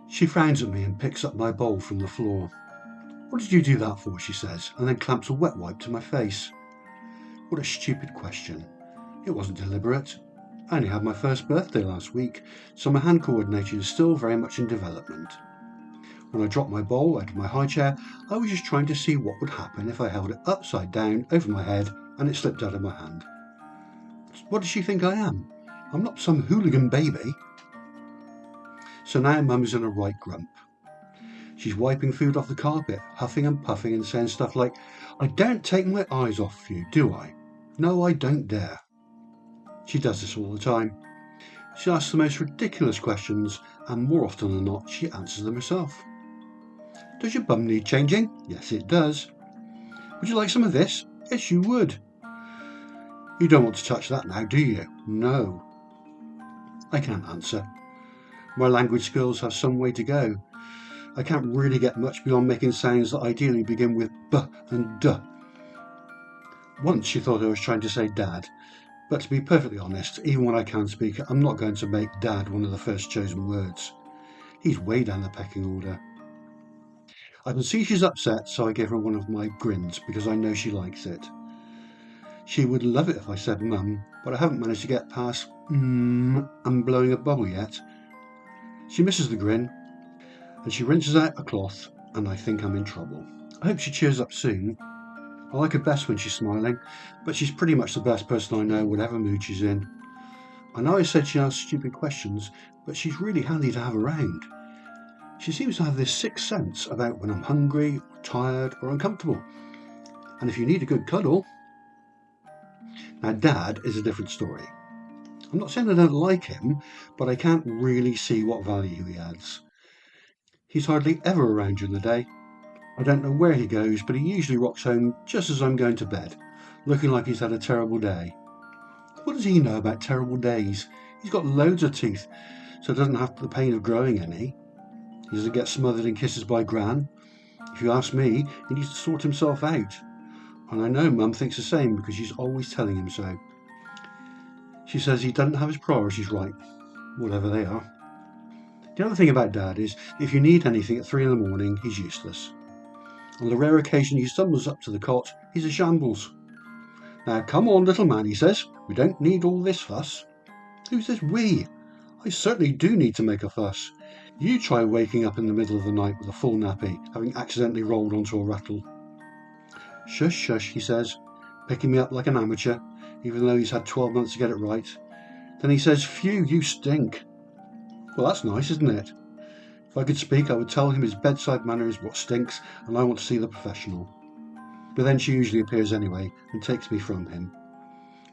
She frowns at me and picks up my bowl from the floor. "What did you do that for?" she says, and then clamps a wet wipe to my face. What a stupid question. It wasn't deliberate. I only had my first birthday last week, so my hand coordination is still very much in development. When I dropped my bowl out of my high chair, I was just trying to see what would happen if I held it upside down over my head and it slipped out of my hand. What does she think I am? I'm not some hooligan baby. So now Mum is in a right grump. She's wiping food off the carpet, huffing and puffing and saying stuff like, "I don't take my eyes off you, do I? No, I don't dare." She does this all the time. She asks the most ridiculous questions, and more often than not, she answers them herself. "Does your bum need changing?" "Yes, it does." "Would you like some of this?" "Yes, you would." "You don't want to touch that now, do you?" "No." I can't answer. My language skills have some way to go. I can't really get much beyond making sounds that ideally begin with b and d. Once she thought I was trying to say dad, but to be perfectly honest, even when I can speak, I'm not going to make dad one of the first chosen words. He's way down the pecking order. I can see she's upset, so I give her one of my grins because I know she likes it. She would love it if I said mum, but I haven't managed to get past and blowing a bubble yet. She misses the grin, and she rinses out a cloth, and I think I'm in trouble. I hope she cheers up soon. I like her best when she's smiling, but she's pretty much the best person I know, whatever mood she's in. I know I said she asks stupid questions, but she's really handy to have around. She seems to have this sixth sense about when I'm hungry, or tired, or uncomfortable. And if you need a good cuddle... Now, Dad is a different story. I'm not saying I don't like him, but I can't really see what value he adds. He's hardly ever around during the day. I don't know where he goes, but he usually rocks home just as I'm going to bed, looking like he's had a terrible day. What does he know about terrible days? He's got loads of teeth, so doesn't have the pain of growing any. He doesn't get smothered in kisses by Gran. If you ask me, he needs to sort himself out. And I know Mum thinks the same because she's always telling him so. She says he doesn't have his priorities right, whatever they are. The other thing about Dad is, if you need anything at 3 a.m, he's useless. On the rare occasion he stumbles up to the cot, he's a shambles. "Now come on, little man," he says. "We don't need all this fuss." Who's this we? I certainly do need to make a fuss. You try waking up in the middle of the night with a full nappy, having accidentally rolled onto a rattle. "Shush, shush," he says, picking me up like an amateur, even though he's had 12 months to get it right. Then he says, "Phew, you stink." Well, that's nice, isn't it? If I could speak, I would tell him his bedside manner is what stinks, and I want to see the professional. But then she usually appears anyway, and takes me from him.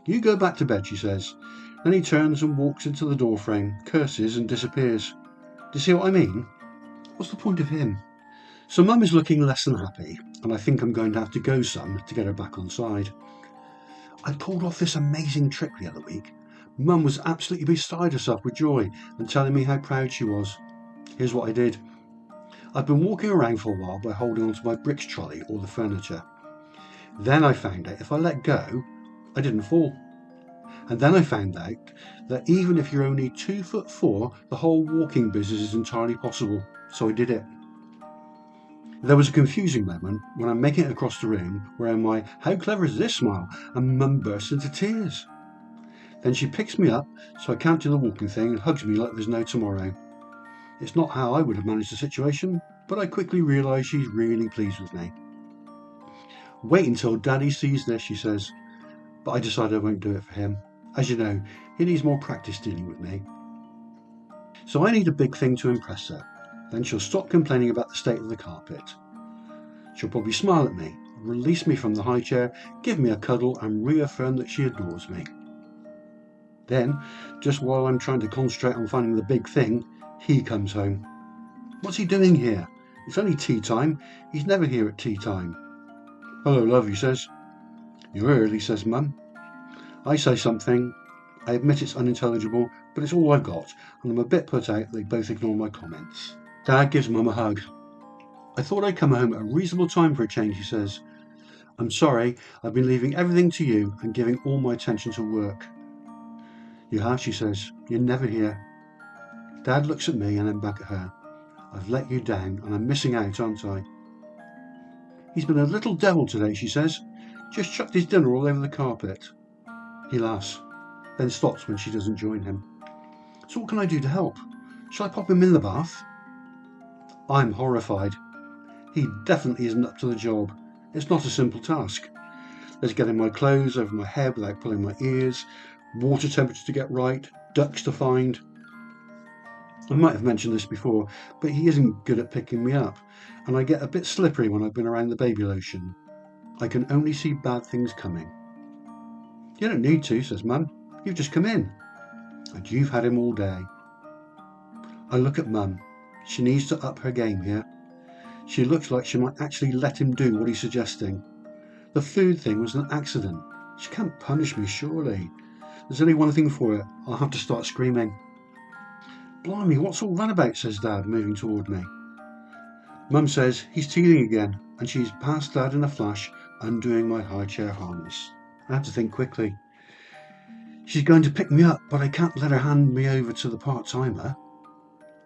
"You go back to bed," she says. Then he turns and walks into the doorframe, curses and disappears. Do you see what I mean? What's the point of him? So Mum is looking less than happy, and I think I'm going to have to go some to get her back on side. I pulled off this amazing trick the other week. Mum was absolutely beside herself with joy and telling me how proud she was. Here's what I did. I've been walking around for a while by holding onto my bricks trolley or the furniture. Then I found out if I let go, I didn't fall. And then I found out that even if you're only 2'4", the whole walking business is entirely possible. So I did it. There was a confusing moment when I'm making it across the room wearing my "how clever is this" smile, and Mum bursts into tears. Then she picks me up so I can't do the walking thing and hugs me like there's no tomorrow. It's not how I would have managed the situation, but I quickly realise she's really pleased with me. "Wait until Daddy sees this," she says, but I decided I won't do it for him. As you know, he needs more practice dealing with me. So I need a big thing to impress her. Then she'll stop complaining about the state of the carpet. She'll probably smile at me, release me from the high chair, give me a cuddle and reaffirm that she adores me. Then, just while I'm trying to concentrate on finding the big thing, he comes home. What's he doing here? It's only tea time. He's never here at tea time. "Hello, love," he says. "You're early," says Mum. I say something. I admit it's unintelligible, but it's all I've got, and I'm a bit put out they both ignore my comments. Dad gives Mum a hug. "I thought I'd come home at a reasonable time for a change," he says. "I'm sorry, I've been leaving everything to you and giving all my attention to work." "You have," she says. "You're never here." Dad looks at me and then back at her. I've let you down and I'm missing out, aren't I? He's been a little devil today, she says. Just chucked his dinner all over the carpet. He laughs, then stops when she doesn't join him. So what can I do to help? Shall I pop him in the bath? I'm horrified. He definitely isn't up to the job. It's not a simple task. There's getting my clothes over my head without pulling my ears, water temperature to get right, ducks to find. I might have mentioned this before, but he isn't good at picking me up, and I get a bit slippery when I've been around the baby lotion. I can only see bad things coming. You don't need to, says Mum. You've just come in. And you've had him all day. I look at Mum. She needs to up her game here. She looks like she might actually let him do what he's suggesting. The food thing was an accident. She can't punish me, surely. There's only one thing for it. I'll have to start screaming. Blimey, what's all that about, says Dad, moving toward me. Mum says he's teething again, and she's past Dad in a flash, undoing my high chair harness. I have to think quickly. She's going to pick me up, but I can't let her hand me over to the part-timer.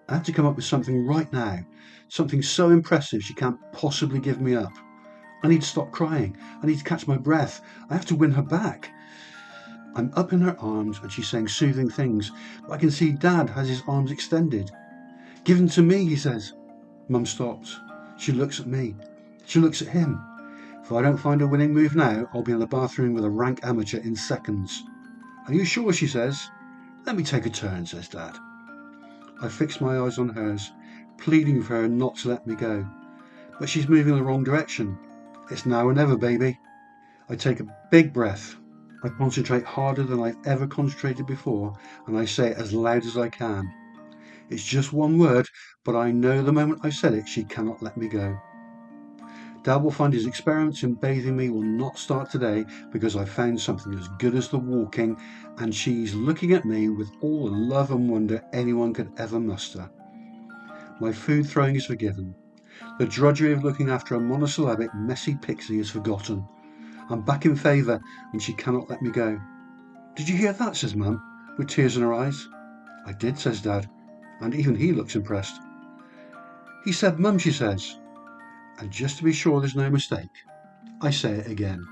I have to come up with something right now, something so impressive she can't possibly give me up. I need to stop crying. I need to catch my breath. I have to win her back. I'm up in her arms and she's saying soothing things, but I can see Dad has his arms extended. Give them to me, he says. Mum stops. She looks at me. She looks at him. If I don't find a winning move now, I'll be in the bathroom with a rank amateur in seconds. Are you sure, she says. Let me take a turn, says Dad. I fix my eyes on hers, pleading for her not to let me go. But she's moving in the wrong direction. It's now or never, baby. I take a big breath. I concentrate harder than I've ever concentrated before, and I say it as loud as I can. It's just one word, but I know the moment I've said it, she cannot let me go. Dad will find his experiments in bathing me will not start today because I've found something as good as the walking, and she's looking at me with all the love and wonder anyone could ever muster. My food throwing is forgiven. The drudgery of looking after a monosyllabic, messy pixie is forgotten. I'm back in favour, and she cannot let me go. Did you hear that, says Mum, with tears in her eyes. I did, says Dad, and even he looks impressed. He said, Mum, she says, and just to be sure there's no mistake, I say it again.